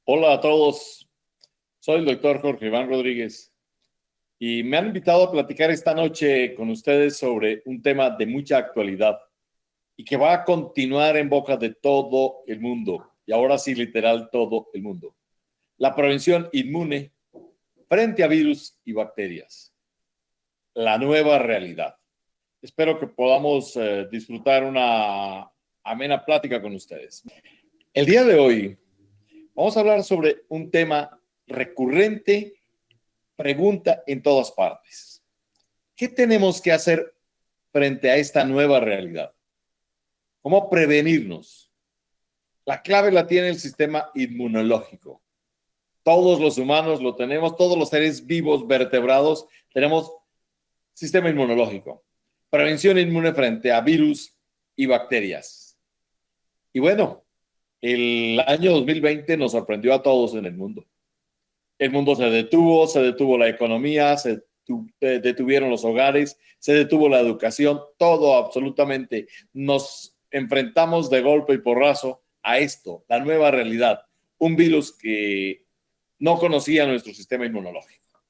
Hola a todos, soy el doctor Jorge Iván Rodríguez y me han invitado a platicar esta noche con ustedes sobre un tema de mucha actualidad y que va a continuar en boca de todo el mundo, y ahora sí literal todo el mundo. La prevención inmune frente a virus y bacterias. La nueva realidad. Espero que podamos disfrutar una amena plática con ustedes. El día de hoy vamos a hablar sobre un tema recurrente, pregunta en todas partes. ¿Qué tenemos que hacer frente a esta nueva realidad? ¿Cómo prevenirnos? La clave la tiene el sistema inmunológico. Todos los humanos lo tenemos, todos los seres vivos vertebrados tenemos sistema inmunológico. Prevención inmune frente a virus y bacterias. Y bueno, el año 2020 nos sorprendió a todos en el mundo. El mundo se detuvo la economía, se detuvieron los hogares, se detuvo la educación, todo absolutamente. Nos enfrentamos de golpe y porrazo a esto, la nueva realidad, un virus que no conocía nuestro sistema inmunológico.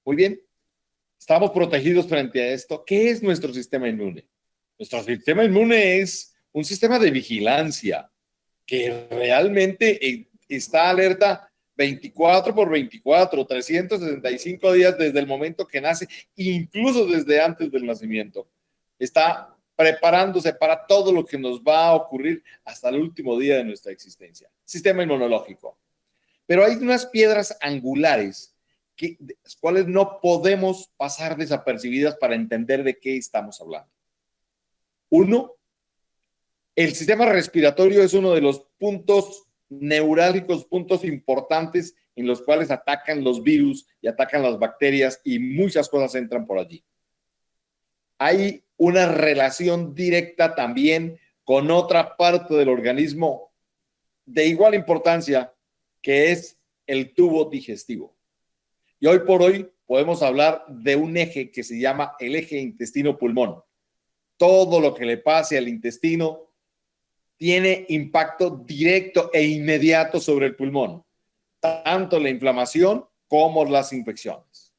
Muy bien, estamos protegidos frente a esto. ¿Qué es nuestro sistema inmune? Nuestro sistema inmune es un sistema de vigilancia que realmente está alerta 24/24, 365 días desde el momento que nace, incluso desde antes del nacimiento. Está preparándose para todo lo que nos va a ocurrir hasta el último día de nuestra existencia. Sistema inmunológico. Pero hay unas piedras angulares que, las cuales no podemos pasar desapercibidas para entender de qué estamos hablando. Uno, el sistema respiratorio es uno de los puntos neurálgicos, puntos importantes en los cuales atacan los virus y atacan las bacterias y muchas cosas entran por allí. Hay una relación directa también con otra parte del organismo de igual importancia, que es el tubo digestivo. Y hoy por hoy podemos hablar de un eje que se llama el eje intestino-pulmón. Todo lo que le pase al intestino tiene impacto directo e inmediato sobre el pulmón, tanto la inflamación como las infecciones.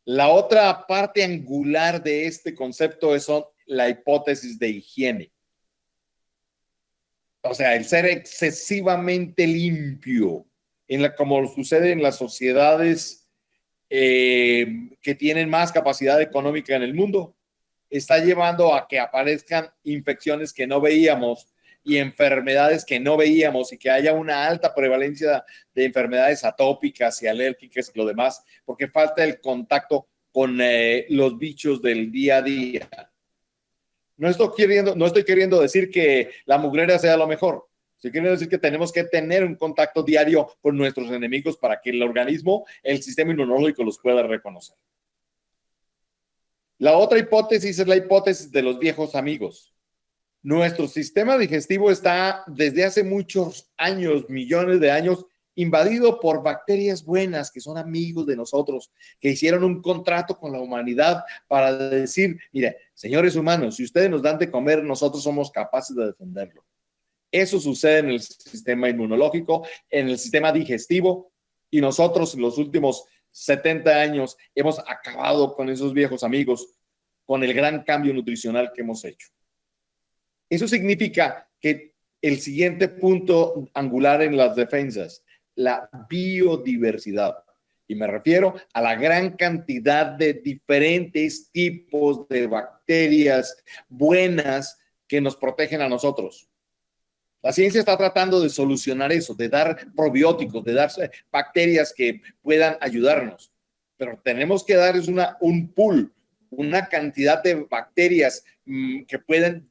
La otra parte angular de este concepto es la hipótesis de higiene. O sea, el ser excesivamente limpio, como sucede en las sociedades que tienen más capacidad económica en el mundo, está llevando a que aparezcan infecciones que no veíamos y enfermedades que no veíamos y que haya una alta prevalencia de enfermedades atópicas y alérgicas y lo demás, porque falta el contacto con los bichos del día a día. No estoy queriendo decir que la mugrera sea lo mejor. Estoy queriendo decir que tenemos que tener un contacto diario con nuestros enemigos para que el organismo, el sistema inmunológico los pueda reconocer. La otra hipótesis es la hipótesis de los viejos amigos. Nuestro sistema digestivo está desde hace muchos años, millones de años, invadido por bacterias buenas que son amigos de nosotros, que hicieron un contrato con la humanidad para decir, mire, señores humanos, si ustedes nos dan de comer, nosotros somos capaces de defenderlo. Eso sucede en el sistema inmunológico, en el sistema digestivo, y nosotros en los últimos 70 años hemos acabado con esos viejos amigos, con el gran cambio nutricional que hemos hecho. Eso significa que el siguiente punto angular en las defensas, la biodiversidad. Y me refiero a la gran cantidad de diferentes tipos de bacterias buenas que nos protegen a nosotros. La ciencia está tratando de solucionar eso, de dar probióticos, de dar bacterias que puedan ayudarnos. Pero tenemos que darles un pool, una cantidad de bacterias que pueden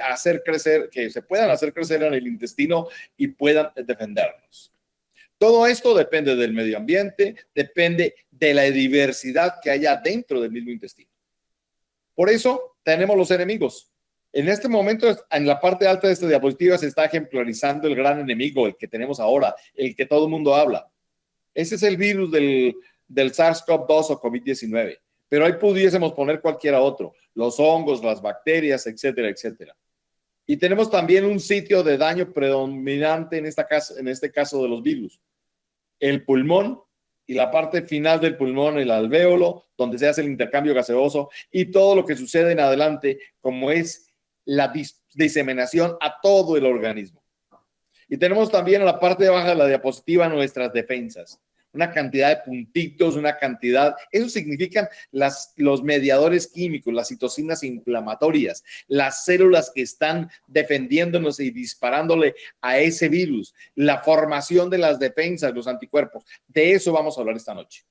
hacer crecer, que se puedan hacer crecer en el intestino y puedan defendernos. Todo esto depende del medio ambiente, depende de la diversidad que haya dentro del mismo intestino. Por eso tenemos los enemigos. En este momento, en la parte alta de esta diapositiva se está ejemplarizando el gran enemigo, el que tenemos ahora, el que todo el mundo habla. Ese es el virus del SARS-CoV-2 o COVID-19. Pero ahí pudiésemos poner cualquiera otro, los hongos, las bacterias, etcétera, etcétera. Y tenemos también un sitio de daño predominante en este caso de los virus, el pulmón y la parte final del pulmón, el alvéolo, donde se hace el intercambio gaseoso y todo lo que sucede en adelante, como es la diseminación a todo el organismo. Y tenemos también en la parte de abajo de la diapositiva nuestras defensas. Una cantidad de puntitos, una cantidad, eso significan los mediadores químicos, las citocinas inflamatorias, las células que están defendiéndonos y disparándole a ese virus, la formación de las defensas, los anticuerpos. De eso vamos a hablar esta noche.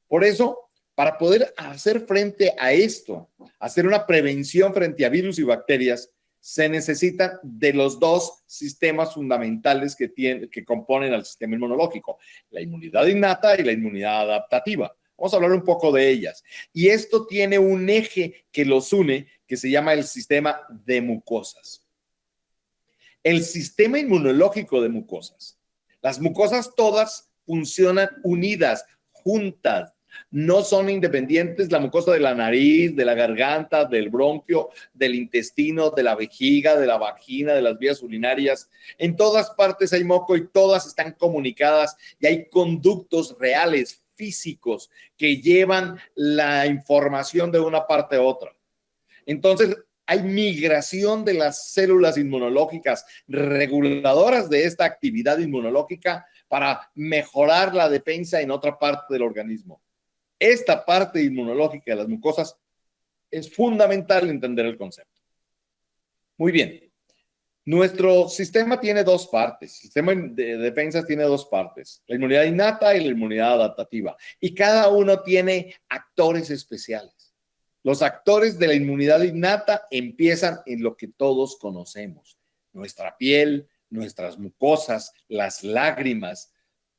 Por eso, para poder hacer frente a esto, hacer una prevención frente a virus y bacterias, se necesitan de los dos sistemas fundamentales que componen al sistema inmunológico, la inmunidad innata y la inmunidad adaptativa. Vamos a hablar un poco de ellas. Y esto tiene un eje que los une, que se llama el sistema de mucosas. El sistema inmunológico de mucosas. Las mucosas todas funcionan unidas, juntas. No son independientes, la mucosa de la nariz, de la garganta, del bronquio, del intestino, de la vejiga, de la vagina, de las vías urinarias. En todas partes hay moco y todas están comunicadas y hay conductos reales, físicos, que llevan la información de una parte a otra. Entonces, hay migración de las células inmunológicas reguladoras de esta actividad inmunológica para mejorar la defensa en otra parte del organismo. Esta parte inmunológica de las mucosas es fundamental entender el concepto. Muy bien. Nuestro sistema tiene dos partes. El sistema de defensas tiene dos partes. La inmunidad innata y la inmunidad adaptativa. Y cada uno tiene actores especiales. Los actores de la inmunidad innata empiezan en lo que todos conocemos. Nuestra piel, nuestras mucosas, las lágrimas.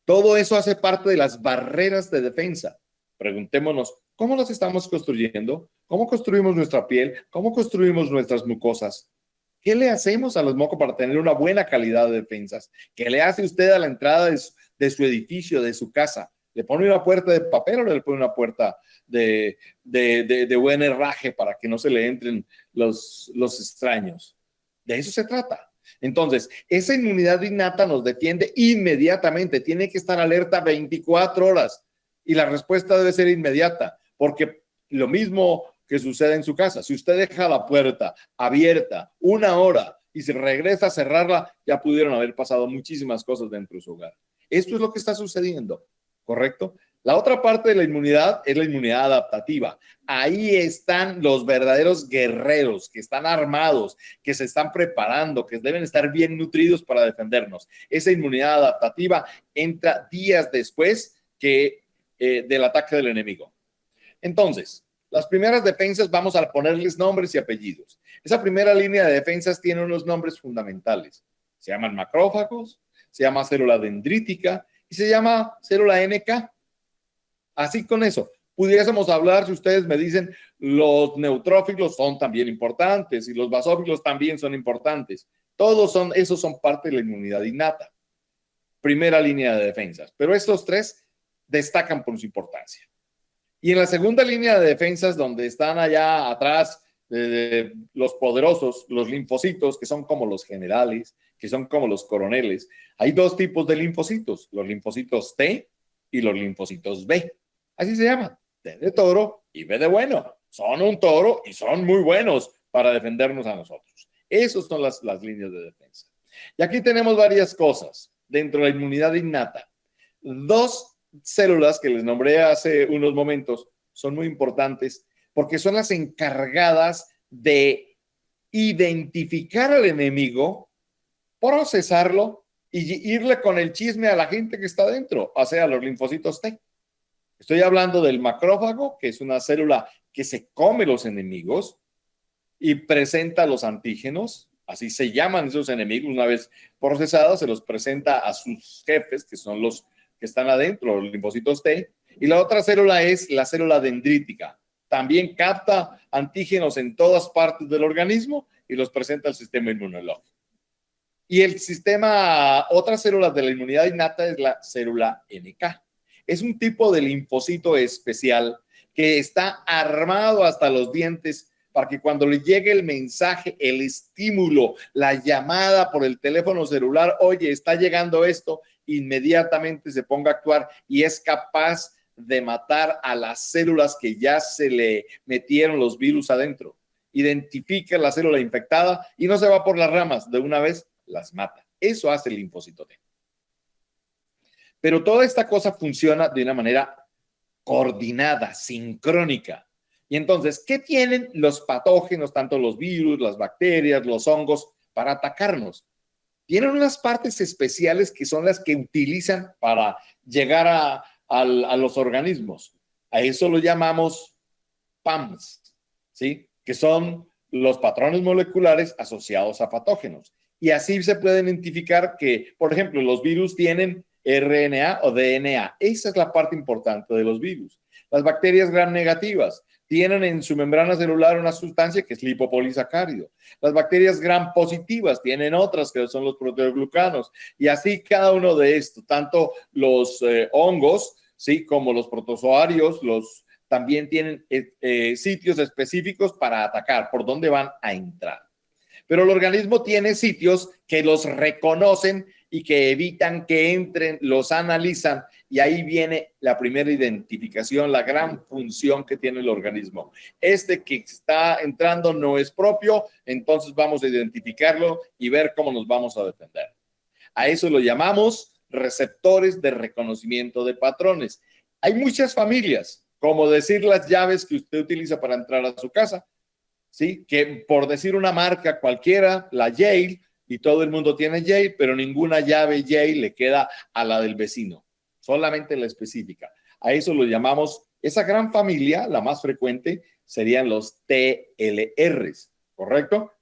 Todo eso hace parte de las barreras de defensa. Preguntémonos, ¿cómo las estamos construyendo? ¿Cómo construimos nuestra piel? ¿Cómo construimos nuestras mucosas? ¿Qué le hacemos a los mocos para tener una buena calidad de defensas? ¿Qué le hace usted a la entrada de su edificio, de su casa? ¿Le pone una puerta de papel o le pone una puerta de buen herraje para que no se le entren los extraños? De eso se trata. Entonces, esa inmunidad innata nos defiende inmediatamente. Tiene que estar alerta 24 horas. Y la respuesta debe ser inmediata, porque lo mismo que sucede en su casa, si usted deja la puerta abierta 1 hora y se regresa a cerrarla, ya pudieron haber pasado muchísimas cosas dentro de su hogar. Esto es lo que está sucediendo, ¿correcto? La otra parte de la inmunidad es la inmunidad adaptativa. Ahí están los verdaderos guerreros que están armados, que se están preparando, que deben estar bien nutridos para defendernos. Esa inmunidad adaptativa entra días después del ataque del enemigo. Entonces, las primeras defensas vamos a ponerles nombres y apellidos. Esa primera línea de defensas tiene unos nombres fundamentales. Se llaman macrófagos, se llama célula dendrítica y se llama célula NK. Así con eso, pudiésemos hablar, si ustedes me dicen, los neutrófilos son también importantes y los basófilos también son importantes. Esos son parte de la inmunidad innata. Primera línea de defensas. Pero estos tres destacan por su importancia. Y en la segunda línea de defensas, donde están allá atrás los poderosos, los linfocitos, que son como los generales, que son como los coroneles, hay dos tipos de linfocitos, los linfocitos T y los linfocitos B. Así se llaman, T de toro y B de bueno. Son un toro y son muy buenos para defendernos a nosotros. Esas son las líneas de defensa. Y aquí tenemos varias cosas dentro de la inmunidad innata. Dos células que les nombré hace unos momentos son muy importantes porque son las encargadas de identificar al enemigo, procesarlo y irle con el chisme a la gente que está dentro, o sea, los linfocitos T. Estoy hablando del macrófago, que es una célula que se come los enemigos y presenta los antígenos, así se llaman esos enemigos. Una vez procesados, se los presenta a sus jefes, que son los que están adentro, los linfocitos T, y la otra célula es la célula dendrítica. También capta antígenos en todas partes del organismo y los presenta al sistema inmunológico. Y otra célula de la inmunidad innata es la célula NK. Es un tipo de linfocito especial que está armado hasta los dientes para que cuando le llegue el mensaje, el estímulo, la llamada por el teléfono celular, oye, está llegando esto, inmediatamente se ponga a actuar y es capaz de matar a las células que ya se le metieron los virus adentro. Identifica la célula infectada y no se va por las ramas, de una vez las mata. Eso hace el linfocito T. Pero toda esta cosa funciona de una manera coordinada, sincrónica. Y entonces, ¿qué tienen los patógenos, tanto los virus, las bacterias, los hongos, para atacarnos? Tienen unas partes especiales que son las que utilizan para llegar a los organismos. A eso lo llamamos PAMs, ¿sí? Que son los patrones moleculares asociados a patógenos. Y así se puede identificar que, por ejemplo, los virus tienen RNA o DNA. Esa es la parte importante de los virus. Las bacterias gram negativas tienen en su membrana celular una sustancia que es lipopolisacárido. Las bacterias gram positivas tienen otras que son los proteoglucanos. Y así cada uno de estos, tanto los hongos, ¿sí? Como los protozoarios, también tienen sitios específicos para atacar, por dónde van a entrar. Pero el organismo tiene sitios que los reconocen y que evitan que entren, los analizan, y ahí viene la primera identificación, la gran función que tiene el organismo. Este que está entrando no es propio, entonces vamos a identificarlo y ver cómo nos vamos a defender. A eso lo llamamos receptores de reconocimiento de patrones. Hay muchas familias, como decir las llaves que usted utiliza para entrar a su casa, ¿sí? Que por decir una marca cualquiera, la Yale, y todo el mundo tiene Yale, pero ninguna llave Yale le queda a la del vecino, solamente la específica. A eso lo llamamos, esa gran familia, la más frecuente, serían los TLRs, ¿correcto?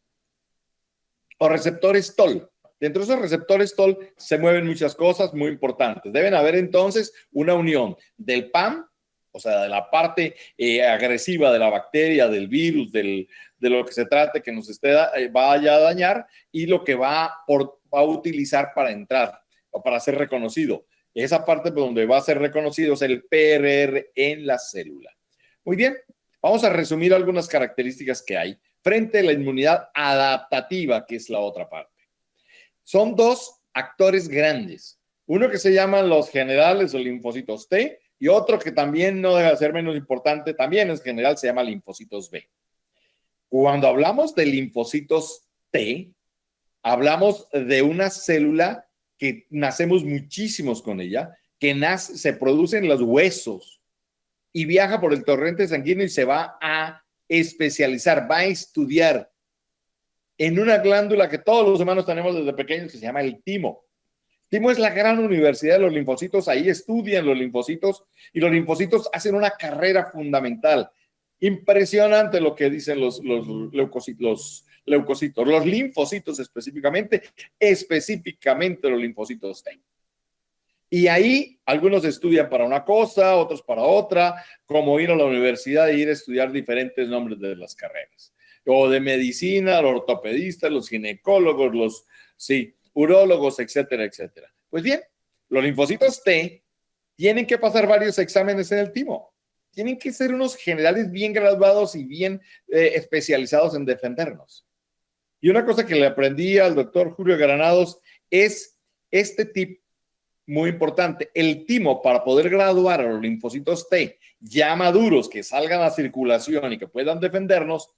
O receptores TOL. Dentro de esos receptores TOL se mueven muchas cosas muy importantes. Deben haber entonces una unión del PAM, o sea, de la parte agresiva de la bacteria, del virus, de lo que se trate que nos vaya a dañar, y lo que va a utilizar para entrar o para ser reconocido. Esa parte donde va a ser reconocido es el PRR en la célula. Muy bien, vamos a resumir algunas características que hay frente a la inmunidad adaptativa, que es la otra parte. Son dos actores grandes. Uno que se llaman los generales o linfocitos T, y otro que también no debe ser menos importante, también en general se llama linfocitos B. Cuando hablamos de linfocitos T, hablamos de una célula que nacemos muchísimos con ella, que se produce en los huesos y viaja por el torrente sanguíneo y se va a especializar, va a estudiar en una glándula que todos los humanos tenemos desde pequeños, que se llama el timo. Timo es la gran universidad de los linfocitos, ahí estudian los linfocitos y los linfocitos hacen una carrera fundamental. Impresionante lo que dicen los leucocitos, los linfocitos específicamente los linfocitos T. Y ahí algunos estudian para una cosa, otros para otra, como ir a la universidad e ir a estudiar diferentes nombres de las carreras. O de medicina, los ortopedistas, los ginecólogos, urólogos, etcétera, etcétera. Pues bien, los linfocitos T tienen que pasar varios exámenes en el timo. Tienen que ser unos generales bien graduados y bien especializados en defendernos. Y una cosa que le aprendí al doctor Julio Granados es este tip muy importante. El timo, para poder graduar a los linfocitos T ya maduros, que salgan a circulación y que puedan defendernos,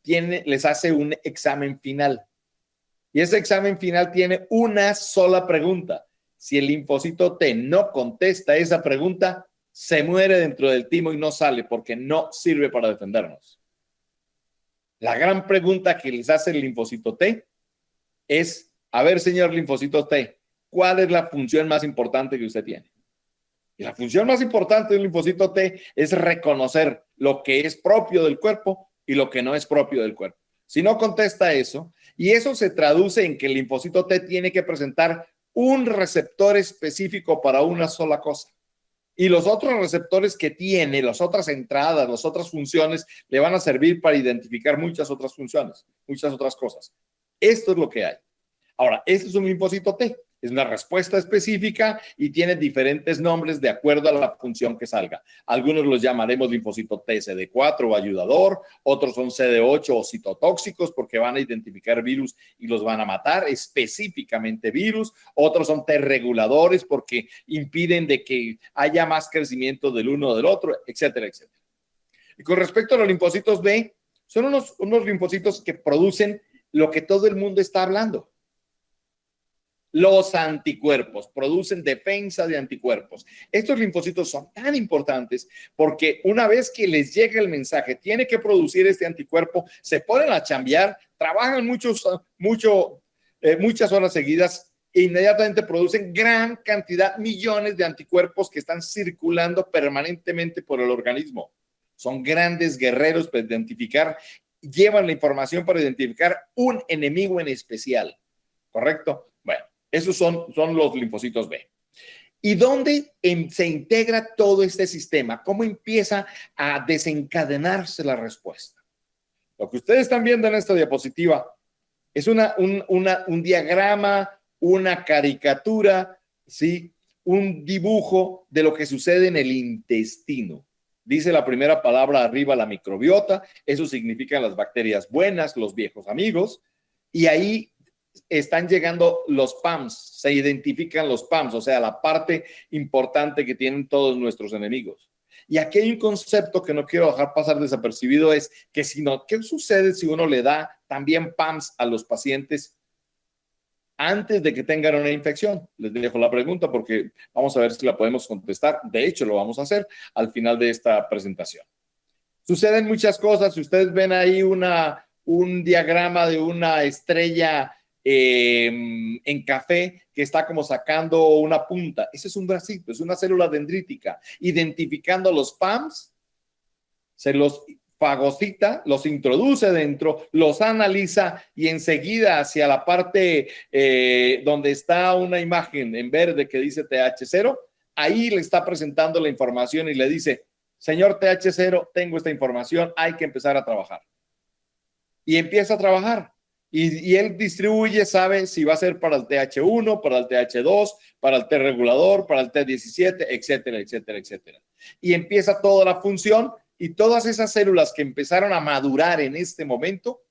les hace un examen final. Y ese examen final tiene una sola pregunta. Si el linfocito T no contesta esa pregunta, se muere dentro del timo y no sale porque no sirve para defendernos. La gran pregunta que les hace el linfocito T es, a ver, señor linfocito T, ¿cuál es la función más importante que usted tiene? Y la función más importante del linfocito T es reconocer lo que es propio del cuerpo y lo que no es propio del cuerpo. Si no contesta eso, y eso se traduce en que el linfocito T tiene que presentar un receptor específico para una sola cosa. Y los otros receptores que tiene, las otras entradas, las otras funciones, le van a servir para identificar muchas otras funciones, muchas otras cosas. Esto es lo que hay. Ahora, este es un linfocito T. Es una respuesta específica y tiene diferentes nombres de acuerdo a la función que salga. Algunos los llamaremos linfocito TCD4 o ayudador, otros son CD8 o citotóxicos porque van a identificar virus y los van a matar, específicamente virus. Otros son T reguladores porque impiden de que haya más crecimiento del uno o del otro, etcétera, etcétera. Y con respecto a los linfocitos B, son unos linfocitos que producen lo que todo el mundo está hablando. Los anticuerpos, producen defensa de anticuerpos. Estos linfocitos son tan importantes porque una vez que les llega el mensaje, tiene que producir este anticuerpo, se ponen a chambear, trabajan muchas horas seguidas e inmediatamente producen gran cantidad, millones de anticuerpos que están circulando permanentemente por el organismo. Son grandes guerreros para identificar, llevan la información para identificar un enemigo en especial. ¿Correcto? Bueno. Esos son los linfocitos B. ¿Y dónde se integra todo este sistema? ¿Cómo empieza a desencadenarse la respuesta? Lo que ustedes están viendo en esta diapositiva es un diagrama, una caricatura, ¿sí? Un dibujo de lo que sucede en el intestino. Dice la primera palabra arriba, la microbiota. Eso significa las bacterias buenas, los viejos amigos. Y ahí están llegando los PAMs, se identifican los PAMs, o sea, la parte importante que tienen todos nuestros enemigos. Y aquí hay un concepto que no quiero dejar pasar desapercibido, es que ¿qué sucede si uno le da también PAMs a los pacientes antes de que tengan una infección? Les dejo la pregunta porque vamos a ver si la podemos contestar. De hecho, lo vamos a hacer al final de esta presentación. Suceden muchas cosas. Si ustedes ven ahí un diagrama de una estrella en café que está como sacando una punta. Ese es un bracito, es una célula dendrítica. Identificando los PAMs, se los fagocita, los introduce dentro, los analiza y enseguida hacia la parte donde está una imagen en verde que dice TH0, ahí le está presentando la información y le dice, señor TH0, tengo esta información, hay que empezar a trabajar. Y empieza a trabajar. Y él distribuye, sabe si va a ser para el TH1, para el TH2, para el T regulador, para el T17, etcétera, etcétera, etcétera. Y empieza toda la función y todas esas células que empezaron a madurar en este momento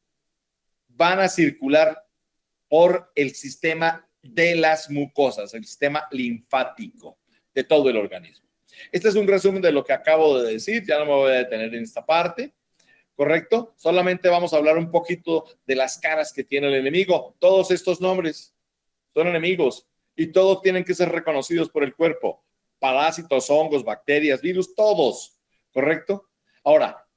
van a circular por el sistema de las mucosas, el sistema linfático de todo el organismo. Este es un resumen de lo que acabo de decir, ya no me voy a detener en esta parte. ¿Correcto? Solamente vamos a hablar un poquito de las caras que tiene el enemigo. Todos estos nombres son enemigos y todos tienen que ser reconocidos por el cuerpo. Parásitos, hongos, bacterias, virus, todos. ¿Correcto? Ahora,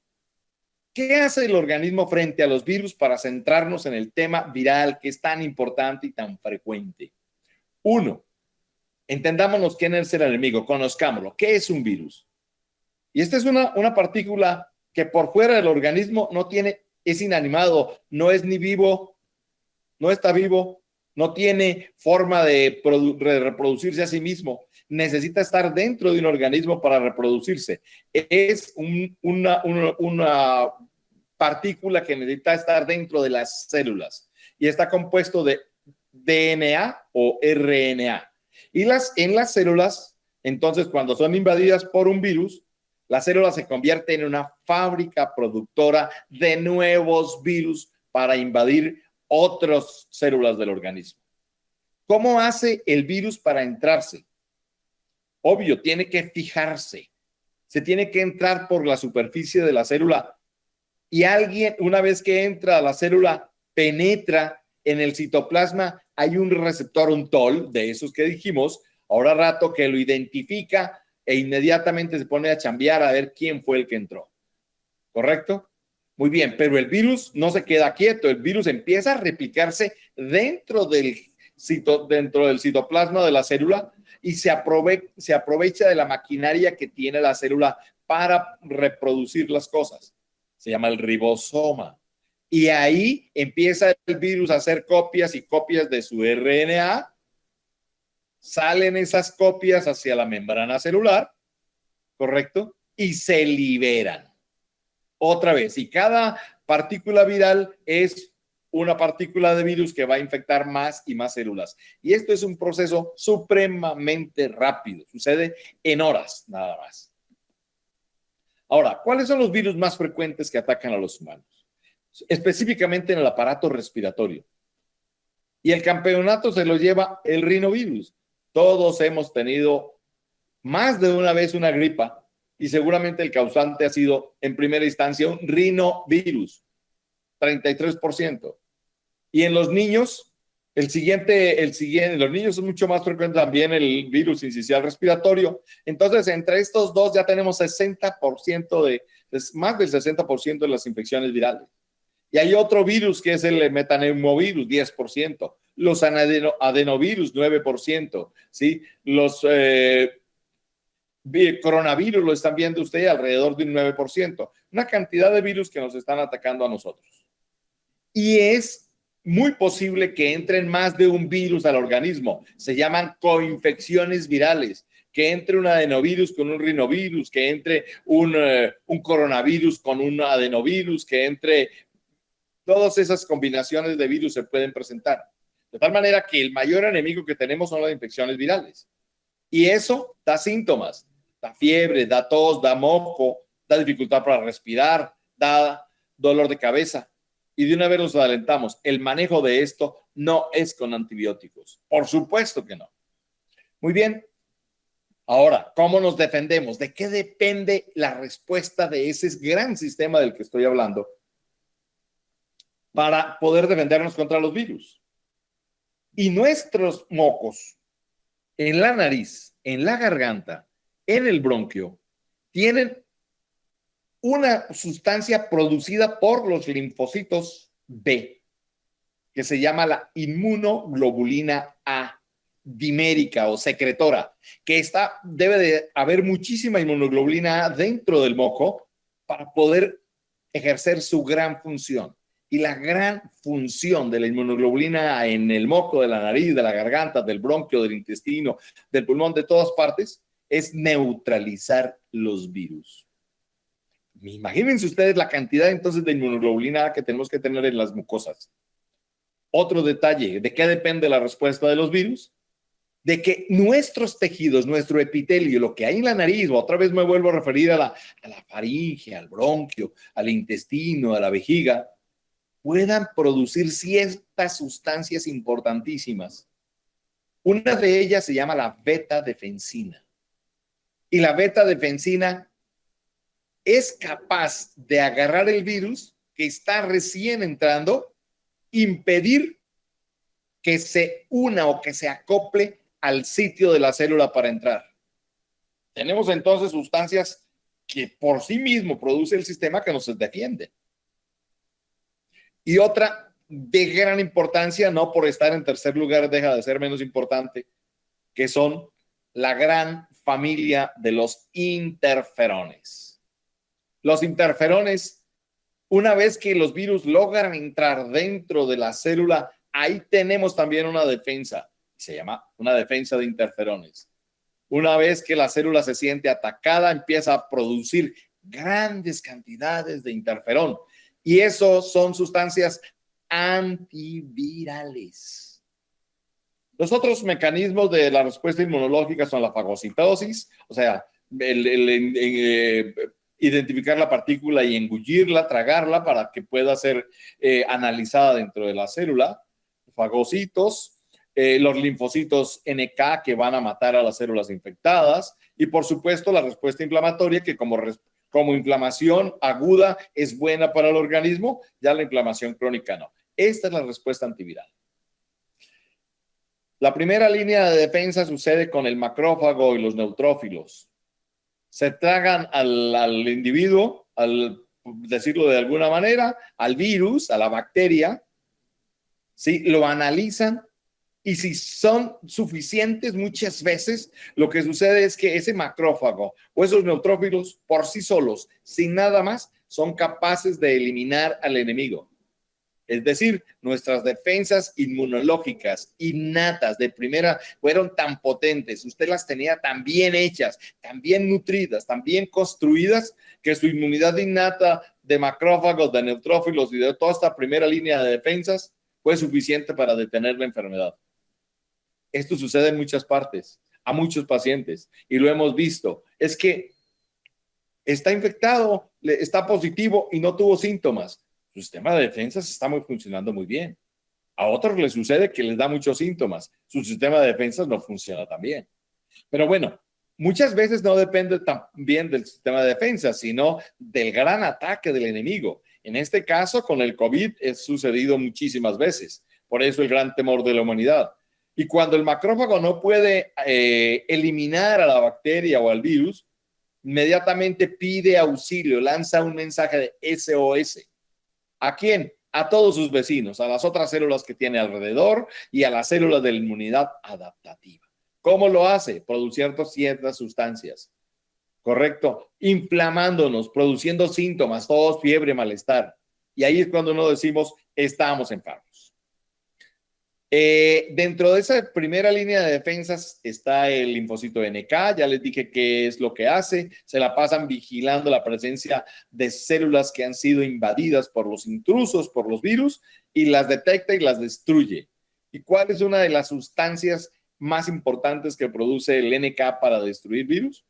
¿qué hace el organismo frente a los virus para centrarnos en el tema viral que es tan importante y tan frecuente? Uno, entendámonos quién es el enemigo, conozcámoslo. ¿Qué es un virus? Y esta es una partícula que por fuera del organismo es inanimado, no es ni vivo, no está vivo, no tiene forma de reproducirse a sí mismo, necesita estar dentro de un organismo para reproducirse. Es una partícula que necesita estar dentro de las células y está compuesto de DNA o RNA. Y en las células, entonces, cuando son invadidas por un virus, la célula se convierte en una fábrica productora de nuevos virus para invadir otras células del organismo. ¿Cómo hace el virus para entrarse? Obvio, tiene que fijarse. Se tiene que entrar por la superficie de la célula y alguien, una vez que entra a la célula, penetra en el citoplasma. Hay un receptor, un TOL, de esos que dijimos, ahora rato, que lo identifica e inmediatamente se pone a chambear a ver quién fue el que entró. ¿Correcto? Muy bien, pero el virus no se queda quieto, el virus empieza a replicarse dentro del citoplasma de la célula y se aprovecha de la maquinaria que tiene la célula para reproducir las cosas. Se llama el ribosoma. Y ahí empieza el virus a hacer copias y copias de su RNA. Salen esas copias hacia la membrana celular, ¿correcto? Y se liberan. Otra vez, y cada partícula viral es una partícula de virus que va a infectar más y más células. Y esto es un proceso supremamente rápido, sucede en horas nada más. Ahora, ¿cuáles son los virus más frecuentes que atacan a los humanos? Específicamente en el aparato respiratorio. Y el campeonato se lo lleva el rinovirus. Todos hemos tenido más de una vez una gripa y seguramente el causante ha sido en primera instancia un rinovirus, 33%. Y en los niños, los niños es mucho más frecuente también el virus incisional respiratorio. Entonces, entre estos dos ya tenemos 60% más del 60% de las infecciones virales. Y hay otro virus que es el metaneumovirus, 10%. Los adenovirus, 9%. ¿Sí? Los coronavirus, lo están viendo ustedes, alrededor de un 9%. Una cantidad de virus que nos están atacando a nosotros. Y es muy posible que entren más de un virus al organismo. Se llaman coinfecciones virales. Que entre un adenovirus con un rinovirus, que entre un coronavirus con un adenovirus, que entre... Todas esas combinaciones de virus se pueden presentar. De tal manera que el mayor enemigo que tenemos son las infecciones virales. Y eso da síntomas. Da fiebre, da tos, da moco, da dificultad para respirar, da dolor de cabeza. Y de una vez nos adelantamos. El manejo de esto no es con antibióticos. Por supuesto que no. Muy bien. Ahora, ¿cómo nos defendemos? ¿De qué depende la respuesta de ese gran sistema del que estoy hablando para poder defendernos contra los virus? Y nuestros mocos en la nariz, en la garganta, en el bronquio, tienen una sustancia producida por los linfocitos B, que se llama la inmunoglobulina A dimérica o secretora, que debe de haber muchísima inmunoglobulina A dentro del moco para poder ejercer su gran función. Y la gran función de la inmunoglobulina en el moco, de la nariz, de la garganta, del bronquio, del intestino, del pulmón, de todas partes, es neutralizar los virus. Imagínense ustedes la cantidad entonces de inmunoglobulina que tenemos que tener en las mucosas. Otro detalle, ¿de qué depende la respuesta de los virus? De que nuestros tejidos, nuestro epitelio, lo que hay en la nariz, o otra vez me vuelvo a referir a la faringe, al bronquio, al intestino, a la vejiga, puedan producir ciertas sustancias importantísimas. Una de ellas se llama la beta-defensina. Y la beta-defensina es capaz de agarrar el virus que está recién entrando, impedir que se una o que se acople al sitio de la célula para entrar. Tenemos entonces sustancias que por sí mismo produce el sistema que nos defiende. Y otra de gran importancia, no por estar en tercer lugar deja de ser menos importante, que son la gran familia de los interferones. Los interferones, una vez que los virus logran entrar dentro de la célula, ahí tenemos también una defensa, se llama una defensa de interferones. Una vez que la célula se siente atacada, empieza a producir grandes cantidades de interferón. Y eso son sustancias antivirales. Los otros mecanismos de la respuesta inmunológica son la fagocitosis, o sea, identificar la partícula y engullirla, tragarla para que pueda ser analizada dentro de la célula. Fagocitos, los linfocitos NK que van a matar a las células infectadas y, por supuesto, la respuesta inflamatoria que como inflamación aguda es buena para el organismo, ya la inflamación crónica no. Esta es la respuesta antiviral. La primera línea de defensa sucede con el macrófago y los neutrófilos. Se tragan al individuo, al decirlo de alguna manera, al virus, a la bacteria, ¿sí? Lo analizan y si son suficientes, muchas veces lo que sucede es que ese macrófago o esos neutrófilos por sí solos, sin nada más, son capaces de eliminar al enemigo. Es decir, nuestras defensas inmunológicas innatas de primera fueron tan potentes, usted las tenía tan bien hechas, tan bien nutridas, tan bien construidas, que su inmunidad innata de macrófagos, de neutrófilos y de toda esta primera línea de defensas fue suficiente para detener la enfermedad. Esto sucede en muchas partes, a muchos pacientes, y lo hemos visto. Es que está infectado, está positivo y no tuvo síntomas. Su sistema de defensas está funcionando muy bien. A otros les sucede que les da muchos síntomas. Su sistema de defensas no funciona tan bien. Pero bueno, muchas veces no depende también del sistema de defensa, sino del gran ataque del enemigo. En este caso, con el COVID, es sucedido muchísimas veces. Por eso el gran temor de la humanidad. Y cuando el macrófago no puede eliminar a la bacteria o al virus, inmediatamente pide auxilio, lanza un mensaje de SOS. ¿A quién? A todos sus vecinos, a las otras células que tiene alrededor y a las células de la inmunidad adaptativa. ¿Cómo lo hace? Produciendo ciertas sustancias. ¿Correcto? Inflamándonos, produciendo síntomas, tos, fiebre, malestar. Y ahí es cuando nos decimos, estamos enfermos. Dentro de esa primera línea de defensas está el linfocito NK, ya les dije qué es lo que hace, se la pasan vigilando la presencia de células que han sido invadidas por los intrusos, por los virus, y las detecta y las destruye. ¿Y cuál es una de las sustancias más importantes que produce el NK para destruir virus?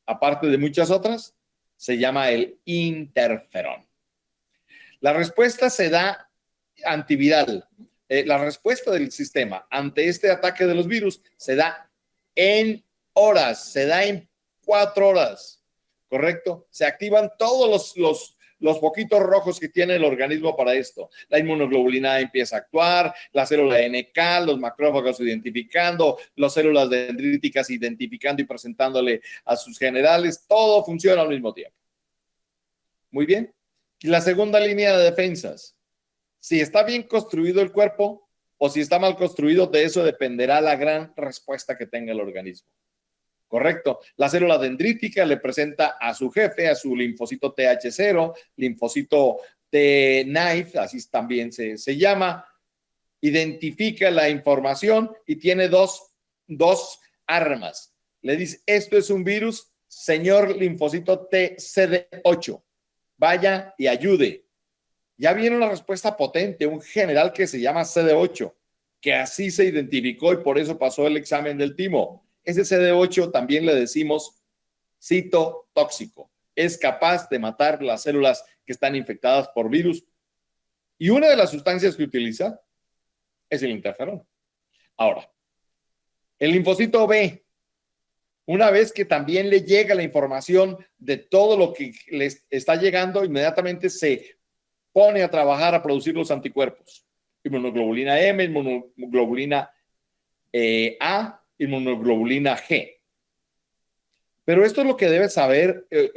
Aparte de muchas otras, se llama el interferón. La respuesta se da antiviral. La respuesta del sistema ante este ataque de los virus se da en horas, se da en 4 horas, ¿correcto? Se activan todos los foquitos rojos que tiene el organismo para esto. La inmunoglobulina empieza a actuar, la célula NK, los macrófagos identificando, las células dendríticas identificando y presentándole a sus generales, todo funciona al mismo tiempo. Muy bien. Y la segunda línea de defensas. Si está bien construido el cuerpo o si está mal construido, de eso dependerá la gran respuesta que tenga el organismo. ¿Correcto? La célula dendrítica le presenta a su jefe, a su linfocito TH0, linfocito T-knife, así también se llama, identifica la información y tiene dos armas. Le dice, esto es un virus, señor linfocito TCD8, vaya y ayude. Ya viene una respuesta potente, un general que se llama CD8, que así se identificó y por eso pasó el examen del timo. Ese CD8 también le decimos citotóxico. Es capaz de matar las células que están infectadas por virus. Y una de las sustancias que utiliza es el interferón. Ahora, el linfocito B, una vez que también le llega la información de todo lo que le está llegando, inmediatamente se pone a trabajar a producir los anticuerpos. Inmunoglobulina M, inmunoglobulina A, inmunoglobulina G. Pero esto es lo que debe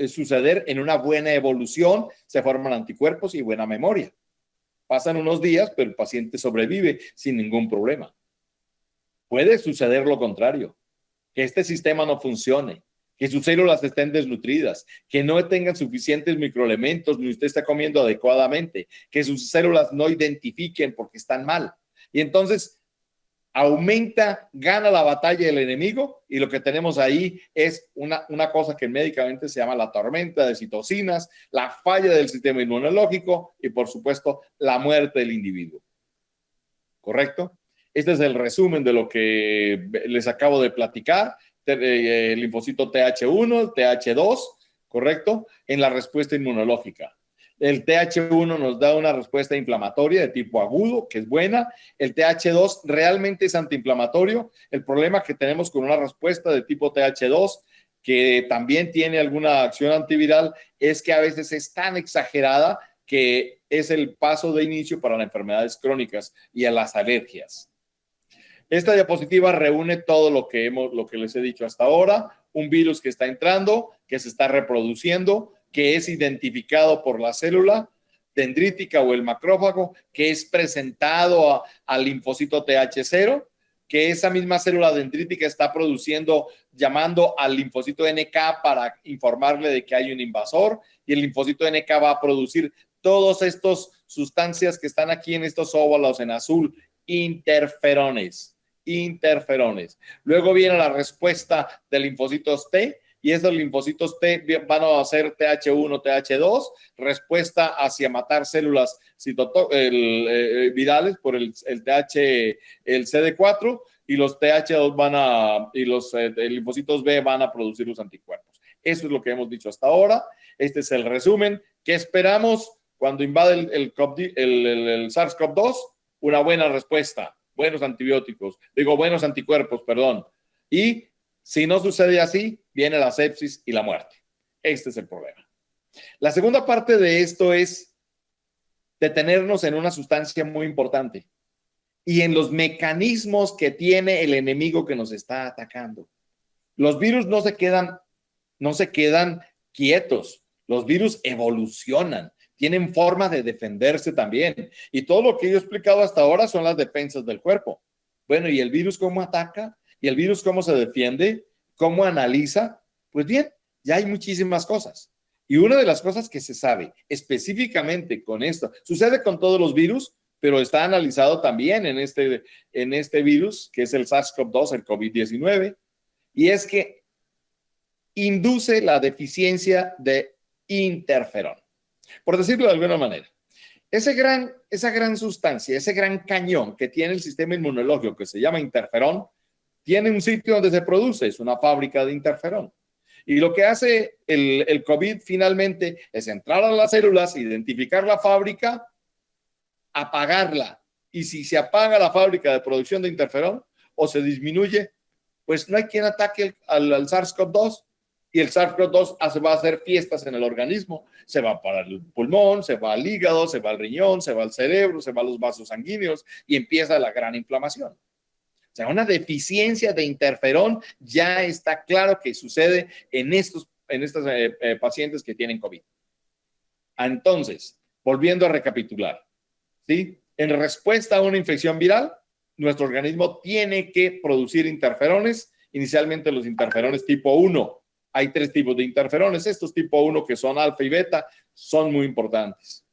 suceder en una buena evolución. Se forman anticuerpos y buena memoria. Pasan unos días, pero el paciente sobrevive sin ningún problema. Puede suceder lo contrario, que este sistema no funcione, que sus células estén desnutridas, que no tengan suficientes microelementos, ni usted está comiendo adecuadamente, que sus células no identifiquen porque están mal. Y entonces gana la batalla el enemigo y lo que tenemos ahí es una cosa que médicamente se llama la tormenta de citocinas, la falla del sistema inmunológico y, por supuesto, la muerte del individuo. ¿Correcto? Este es el resumen de lo que les acabo de platicar. El linfocito TH1, TH2, ¿correcto? En la respuesta inmunológica. El TH1 nos da una respuesta inflamatoria de tipo agudo, que es buena. El TH2 realmente es antiinflamatorio. El problema que tenemos con una respuesta de tipo TH2, que también tiene alguna acción antiviral, es que a veces es tan exagerada que es el paso de inicio para las enfermedades crónicas y a las alergias. Esta diapositiva reúne todo lo que les he dicho hasta ahora. Un virus que está entrando, que se está reproduciendo, que es identificado por la célula dendrítica o el macrófago, que es presentado al linfocito TH0, que esa misma célula dendrítica está produciendo, llamando al linfocito NK para informarle de que hay un invasor, y el linfocito NK va a producir todas estas sustancias que están aquí en estos óvalos en azul, interferones. Luego viene la respuesta de linfocitos T, y esos linfocitos T van a hacer TH1, TH2, respuesta hacia matar células virales por el CD4, y los TH2 y los linfocitos B van a producir los anticuerpos. Eso es lo que hemos dicho hasta ahora. Este es el resumen. ¿Qué esperamos cuando invade el SARS-CoV-2? Una buena respuesta, buenos anticuerpos, perdón. Y si no sucede así, viene la sepsis y la muerte. Este es el problema. La segunda parte de esto es detenernos en una sustancia muy importante y en los mecanismos que tiene el enemigo que nos está atacando. Los virus no se quedan quietos. Los virus evolucionan, tienen forma de defenderse también. Y todo lo que yo he explicado hasta ahora son las defensas del cuerpo. Bueno, ¿y el virus cómo ataca? ¿Y el virus cómo se defiende? ¿Cómo analiza? Pues bien, ya hay muchísimas cosas. Y una de las cosas que se sabe específicamente con esto, sucede con todos los virus, pero está analizado también en este virus, que es el SARS-CoV-2, el COVID-19, y es que induce la deficiencia de interferón. Por decirlo de alguna manera, esa gran sustancia, ese gran cañón que tiene el sistema inmunológico que se llama interferón, tiene un sitio donde se produce, es una fábrica de interferón. Y lo que hace el COVID finalmente es entrar a las células, identificar la fábrica, apagarla. Y si se apaga la fábrica de producción de interferón o se disminuye, pues no hay quien ataque al SARS-CoV-2. Y el SARS-CoV-2 va a hacer fiestas en el organismo. Se va para el pulmón, se va al hígado, se va al riñón, se va al cerebro, se va a los vasos sanguíneos y empieza la gran inflamación. O sea, una deficiencia de interferón ya está claro que sucede en estos pacientes que tienen COVID. Entonces, volviendo a recapitular, ¿sí? En respuesta a una infección viral, nuestro organismo tiene que producir interferones, inicialmente los interferones tipo 1. Hay 3 tipos de interferones. Estos tipo 1, que son alfa y beta, son muy importantes.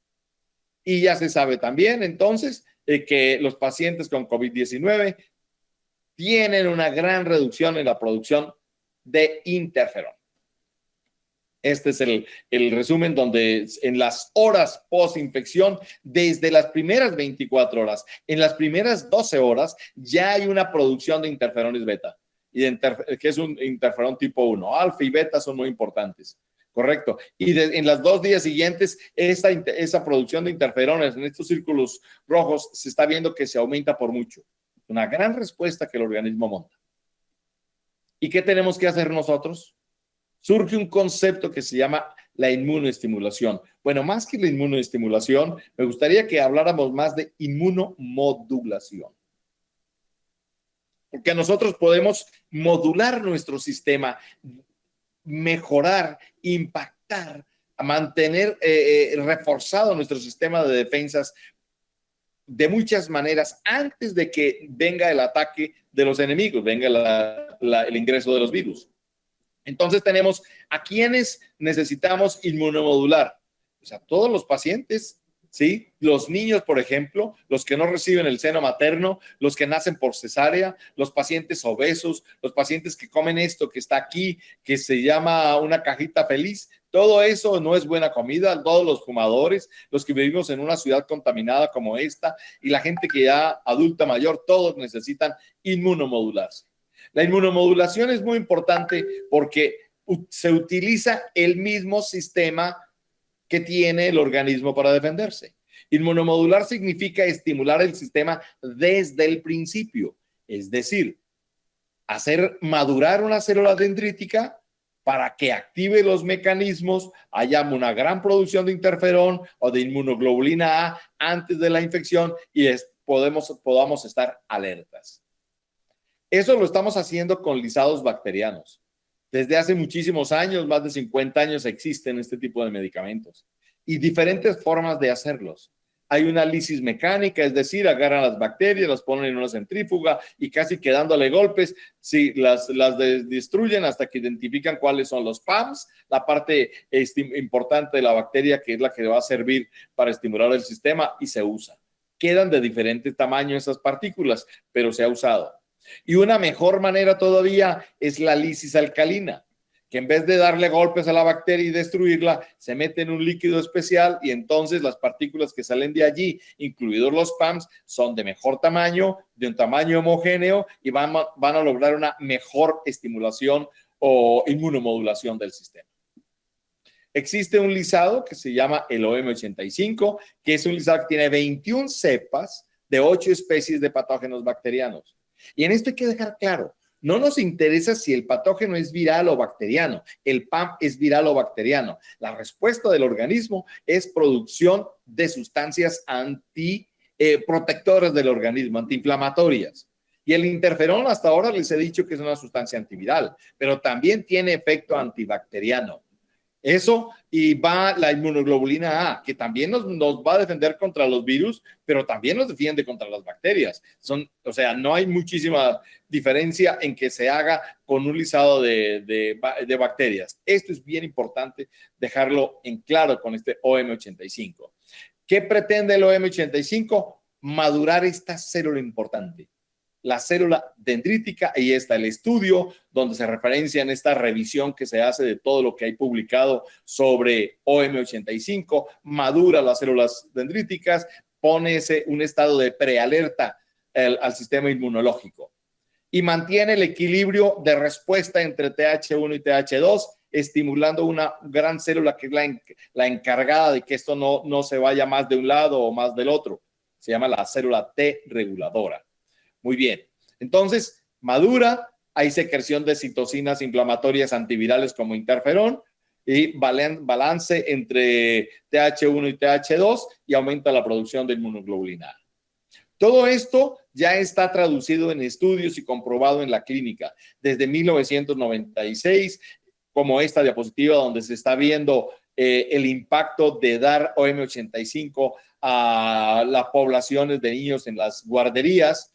Y ya se sabe también, entonces, que los pacientes con COVID-19 tienen una gran reducción en la producción de interferón. Este es el resumen donde en las horas post-infección, desde las primeras 24 horas, en las primeras 12 horas, ya hay una producción de interferones beta, que es un interferón tipo 1. Alfa y beta son muy importantes, correcto. Y en los 2 días siguientes, esa producción de interferones en estos círculos rojos se está viendo que se aumenta por mucho. Una gran respuesta que el organismo monta. ¿Y qué tenemos que hacer nosotros? Surge un concepto que se llama la inmunoestimulación. Bueno, más que la inmunoestimulación, me gustaría que habláramos más de inmunomodulación. Porque nosotros podemos modular nuestro sistema, mejorar, impactar, mantener reforzado nuestro sistema de defensas de muchas maneras antes de que venga el ataque de los enemigos, venga el ingreso de los virus. Entonces tenemos a quienes necesitamos inmunomodular. O sea, todos los pacientes, ¿sí? Los niños, por ejemplo, los que no reciben el seno materno, los que nacen por cesárea, los pacientes obesos, los pacientes que comen esto que está aquí, que se llama una cajita feliz. Todo eso no es buena comida. Todos los fumadores, los que vivimos en una ciudad contaminada como esta y la gente que ya adulta mayor, todos necesitan inmunomodularse. La inmunomodulación es muy importante porque se utiliza el mismo sistema que tiene el organismo para defenderse. Inmunomodular significa estimular el sistema desde el principio, es decir, hacer madurar una célula dendrítica para que active los mecanismos, haya una gran producción de interferón o de inmunoglobulina A antes de la infección y podamos estar alertas. Eso lo estamos haciendo con lisados bacterianos. Desde hace muchísimos años, más de 50 años, existen este tipo de medicamentos y diferentes formas de hacerlos. Hay una lisis mecánica, es decir, agarran las bacterias, las ponen en una centrífuga y casi que dándole golpes, sí, las destruyen hasta que identifican cuáles son los PAMs, la parte importante de la bacteria que es la que va a servir para estimular el sistema y se usa. Quedan de diferente tamaño esas partículas, pero se ha usado. Y una mejor manera todavía es la lisis alcalina, que en vez de darle golpes a la bacteria y destruirla, se mete en un líquido especial y entonces las partículas que salen de allí, incluidos los PAMs, son de mejor tamaño, de un tamaño homogéneo y van a lograr una mejor estimulación o inmunomodulación del sistema. Existe un lisado que se llama el OM85, que es un lisado que tiene 21 cepas de 8 especies de patógenos bacterianos. Y en esto hay que dejar claro, no nos interesa si el patógeno es viral o bacteriano, el PAM es viral o bacteriano. La respuesta del organismo es producción de sustancias protectoras del organismo, antiinflamatorias. Y el interferón hasta ahora les he dicho que es una sustancia antiviral, pero también tiene efecto antibacteriano. Eso, y va la inmunoglobulina A, que también nos va a defender contra los virus, pero también nos defiende contra las bacterias. O sea, no hay muchísima diferencia en que se haga con un lisado de bacterias. Esto es bien importante dejarlo en claro con este OM85. ¿Qué pretende el OM85? Madurar esta célula importante, la célula dendrítica. Ahí está el estudio donde se referencia en esta revisión que se hace de todo lo que hay publicado sobre OM85, madura las células dendríticas, pone un estado de prealerta al sistema inmunológico y mantiene el equilibrio de respuesta entre TH1 y TH2, estimulando una gran célula que es la encargada de que esto no se vaya más de un lado o más del otro. Se llama la célula T reguladora. Muy bien, entonces madura, hay secreción de citocinas inflamatorias antivirales como interferón y balance entre TH1 y TH2 y aumenta la producción de inmunoglobulina A. Todo esto ya está traducido en estudios y comprobado en la clínica desde 1996, como esta diapositiva donde se está viendo el impacto de dar OM85 a las poblaciones de niños en las guarderías,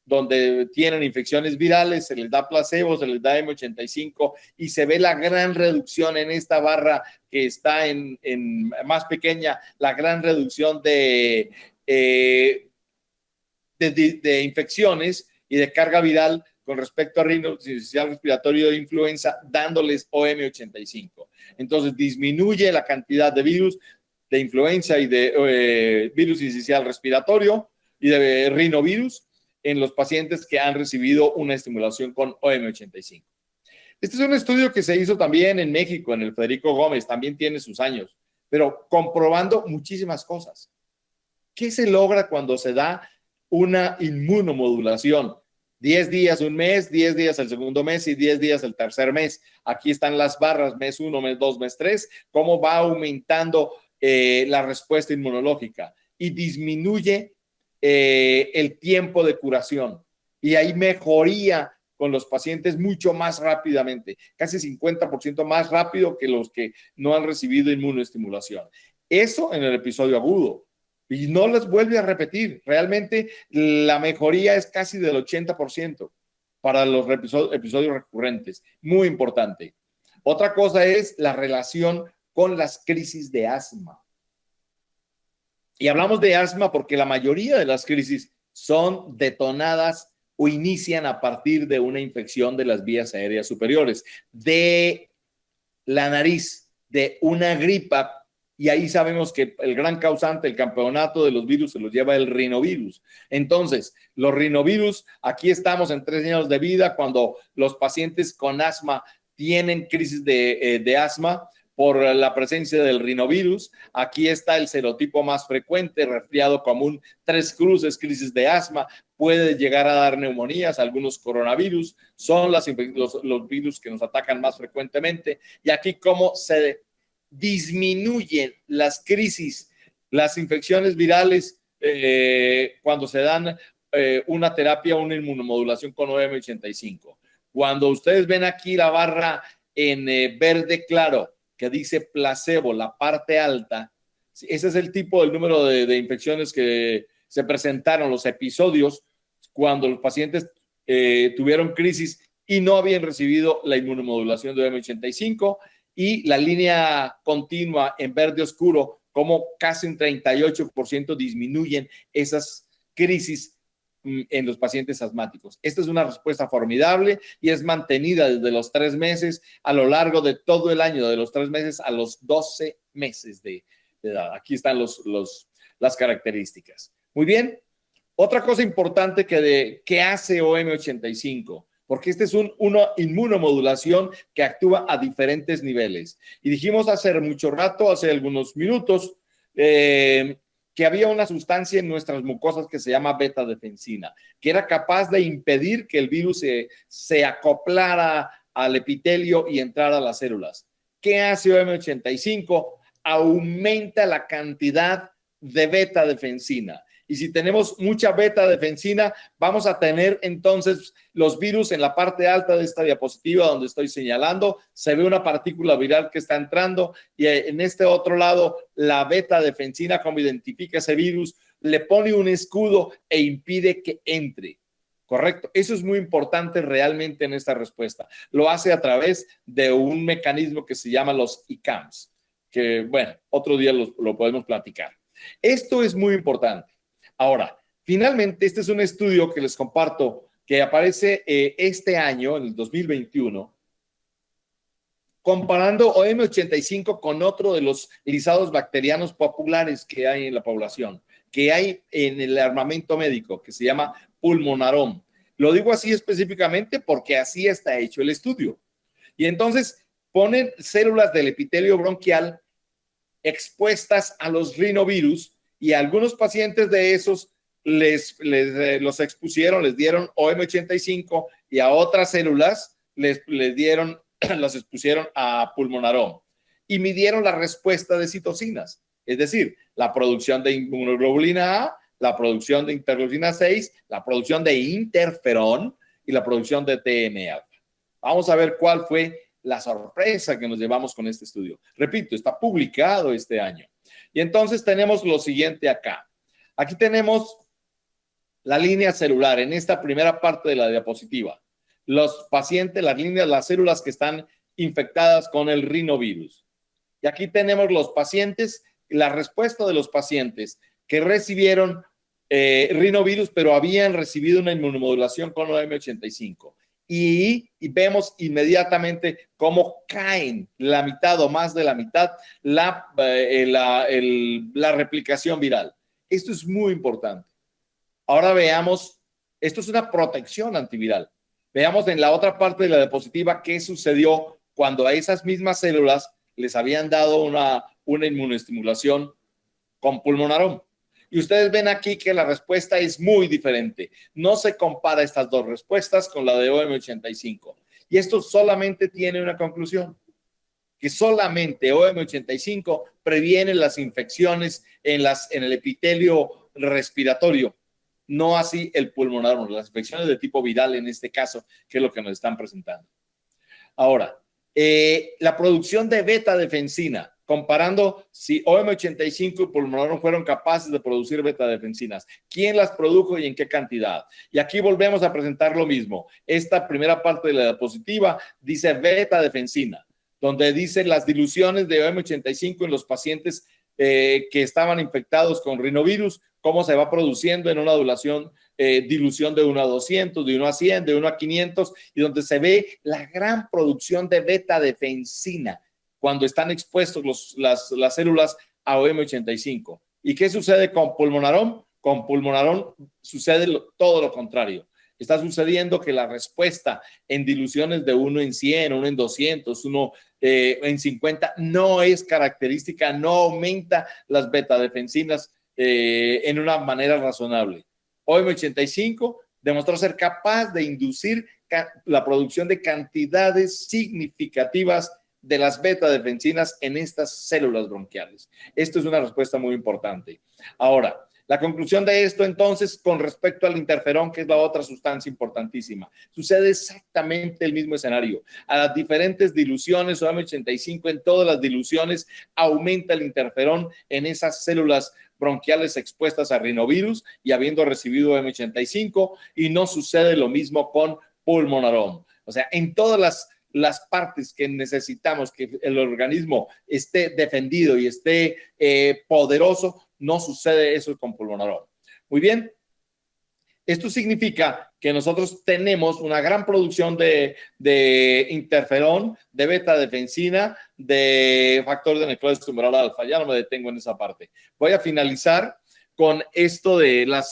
donde tienen infecciones virales, se les da placebo, se les da M85 y se ve la gran reducción en esta barra que está en más pequeña, la gran reducción de infecciones y de carga viral con respecto a sincicial respiratorio de influenza, dándoles OM85. Entonces disminuye la cantidad de virus de influenza y de virus sincicial respiratorio y de rinovirus en los pacientes que han recibido una estimulación con OM85. Este es un estudio que se hizo también en México, en el Federico Gómez, también tiene sus años, pero comprobando muchísimas cosas. ¿Qué se logra cuando se da una inmunomodulación? 10 días un mes, 10 días el segundo mes y 10 días el tercer mes. Aquí están las barras, mes 1, mes 2, mes 3, cómo va aumentando la respuesta inmunológica y disminuye el tiempo de curación y hay mejoría con los pacientes mucho más rápidamente, casi 50% más rápido que los que no han recibido inmunoestimulación. Eso en el episodio agudo. Y no les vuelve a repetir. Realmente la mejoría es casi del 80% para los episodios recurrentes. Muy importante. Otra cosa es la relación con las crisis de asma. Y hablamos de asma porque la mayoría de las crisis son detonadas o inician a partir de una infección de las vías aéreas superiores, de la nariz, de una gripa. Y ahí sabemos que el gran causante, el campeonato de los virus, se los lleva el rinovirus. Entonces, los rinovirus, aquí estamos en 3 años de vida cuando los pacientes con asma tienen crisis de asma por la presencia del rinovirus. Aquí está el serotipo más frecuente, resfriado común, 3 cruces, crisis de asma, puede llegar a dar neumonías, algunos coronavirus, son los virus que nos atacan más frecuentemente. Y aquí cómo se disminuyen las crisis, las infecciones virales cuando se dan una terapia, una inmunomodulación con OM85. Cuando ustedes ven aquí la barra en verde claro, que dice placebo, la parte alta, ese es el tipo del número de infecciones que se presentaron, los episodios cuando los pacientes tuvieron crisis y no habían recibido la inmunomodulación de OM85, y la línea continua en verde oscuro, como casi un 38% disminuyen esas crisis en los pacientes asmáticos. Esta es una respuesta formidable y es mantenida desde los 3 meses a lo largo de todo el año, de los 3 meses a los 12 meses de edad. Aquí están las características. Muy bien. Otra cosa importante que hace OM85, porque este es una inmunomodulación que actúa a diferentes niveles. Y dijimos hace mucho rato, hace algunos minutos, que había una sustancia en nuestras mucosas que se llama beta-defensina, que era capaz de impedir que el virus se acoplara al epitelio y entrara a las células. ¿Qué hace OM85? Aumenta la cantidad de beta-defensina. Y si tenemos mucha beta-defensina, vamos a tener entonces los virus en la parte alta de esta diapositiva donde estoy señalando. Se ve una partícula viral que está entrando y en este otro lado la beta-defensina, como identifica ese virus, le pone un escudo e impide que entre. Correcto. Eso es muy importante realmente en esta respuesta. Lo hace a través de un mecanismo que se llama los ICAMs, que bueno, otro día lo podemos platicar. Esto es muy importante. Ahora, finalmente, este es un estudio que les comparto que aparece este año, en el 2021, comparando OM85 con otro de los lisados bacterianos populares que hay en la población, que hay en el armamento médico, que se llama Pulmonarom. Lo digo así específicamente porque así está hecho el estudio. Y entonces ponen células del epitelio bronquial expuestas a los rinovirus y a algunos pacientes de esos los expusieron, les dieron OM85 y a otras células les las expusieron a Pulmonarom y midieron la respuesta de citocinas, es decir, la producción de inmunoglobulina A, la producción de interleucina 6, la producción de interferón y la producción de TNF. Vamos a ver cuál fue la sorpresa que nos llevamos con este estudio. Repito, está publicado este año. Y entonces tenemos lo siguiente acá. Aquí tenemos la línea celular en esta primera parte de la diapositiva. Los pacientes, las líneas, las células que están infectadas con el rinovirus. Y aquí tenemos los pacientes, la respuesta de los pacientes que recibieron rinovirus, pero habían recibido una inmunomodulación con OM85. Y vemos inmediatamente cómo caen la mitad o más de la mitad la replicación viral. Esto es muy importante. Ahora veamos, esto es una protección antiviral. Veamos en la otra parte de la diapositiva qué sucedió cuando a esas mismas células les habían dado una inmunoestimulación con Pulmonarom. Y ustedes ven aquí que la respuesta es muy diferente. No se compara estas dos respuestas con la de OM85. Y esto solamente tiene una conclusión, que solamente OM85 previene las infecciones en el epitelio respiratorio, no así el Pulmonarom, las infecciones de tipo viral en este caso, que es lo que nos están presentando. Ahora, la producción de beta-defensina, comparando si OM85 y Pulmonarom fueron capaces de producir beta-defensinas. ¿Quién las produjo y en qué cantidad? Y aquí volvemos a presentar lo mismo. Esta primera parte de la diapositiva dice beta-defensina, donde dice las diluciones de OM85 en los pacientes que estaban infectados con rinovirus, cómo se va produciendo en una dilución de 1 a 200, de 1 a 100, de 1 a 500, y donde se ve la gran producción de beta-defensina cuando están expuestos las células a OM85. ¿Y qué sucede con Pulmonarom? Con Pulmonarom sucede todo lo contrario. Está sucediendo que la respuesta en diluciones de 1 en 100, 1 en 200, 1 en 50 no es característica, no aumenta las beta-defensinas en una manera razonable. OM85 demostró ser capaz de inducir la producción de cantidades significativas de las beta-defensinas en estas células bronquiales. Esto es una respuesta muy importante. Ahora, la conclusión de esto, entonces, con respecto al interferón, que es la otra sustancia importantísima, sucede exactamente el mismo escenario. A las diferentes diluciones, OM85 en todas las diluciones, aumenta el interferón en esas células bronquiales expuestas a rinovirus y habiendo recibido OM85, y no sucede lo mismo con Pulmonarom. O sea, en todas las partes que necesitamos que el organismo esté defendido y esté poderoso, no sucede eso con Pulmonarom. Muy bien. Esto significa que nosotros tenemos una gran producción de interferón, de beta-defensina, de factor de necrosis tumoral alfa. Ya no me detengo en esa parte. Voy a finalizar con esto de la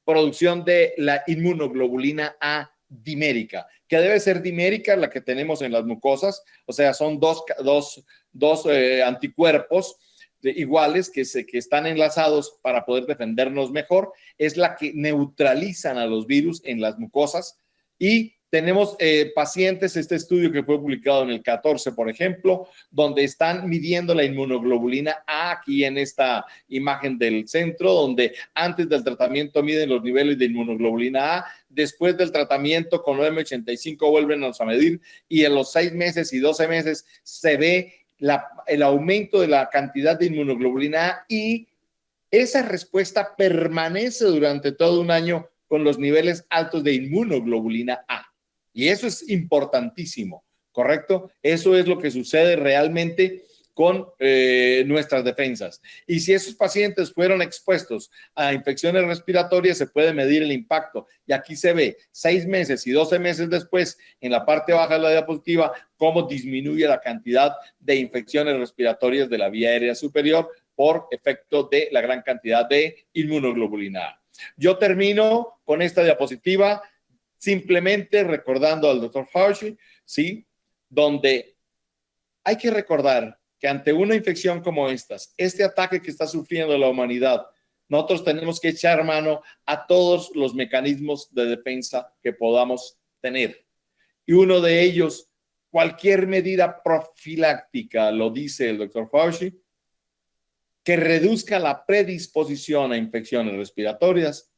producción de la inmunoglobulina A dimérica, que debe ser dimérica, la que tenemos en las mucosas, o sea, son dos anticuerpos iguales que están enlazados para poder defendernos mejor, es la que neutralizan a los virus en las mucosas. Y tenemos pacientes, este estudio que fue publicado en el 14, por ejemplo, donde están midiendo la inmunoglobulina A aquí en esta imagen del centro, donde antes del tratamiento miden los niveles de inmunoglobulina A, después del tratamiento con M85 vuelven a medir, y en los 6 meses y 12 meses se ve el aumento de la cantidad de inmunoglobulina A, y esa respuesta permanece durante todo un año con los niveles altos de inmunoglobulina A. Y eso es importantísimo, ¿correcto? Eso es lo que sucede realmente con nuestras defensas. Y si esos pacientes fueron expuestos a infecciones respiratorias, se puede medir el impacto. Y aquí se ve 6 meses y 12 meses después, en la parte baja de la diapositiva, cómo disminuye la cantidad de infecciones respiratorias de la vía aérea superior por efecto de la gran cantidad de inmunoglobulina A. Yo termino con esta diapositiva simplemente recordando al doctor Fauci, ¿sí? Donde hay que recordar que ante una infección como este ataque que está sufriendo la humanidad, nosotros tenemos que echar mano a todos los mecanismos de defensa que podamos tener. Y uno de ellos, cualquier medida profiláctica, lo dice el doctor Fauci, que reduzca la predisposición a infecciones respiratorias,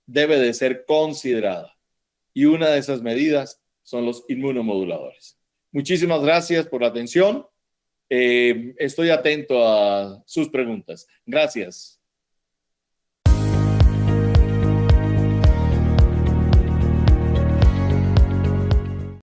debe de ser considerada. Y una de esas medidas son los inmunomoduladores. Muchísimas gracias por la atención. Estoy atento a sus preguntas. Gracias.